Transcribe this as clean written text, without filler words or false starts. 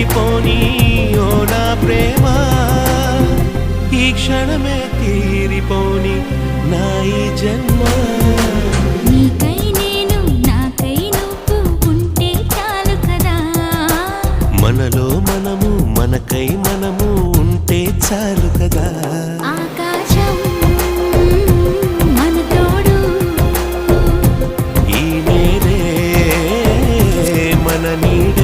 కరిగిపోని ఓ నా ప్రేమ ఈ క్షణమే తీరిపోని నా ఈ జన్మ నీకై నేను నాకై నువ్వు ఉంటే చాలు కదా మనలో మనము మనకై మనము ఉంటే చాలు కదా ఆకాశం మన తోడు ఈ నేనే మన నీడ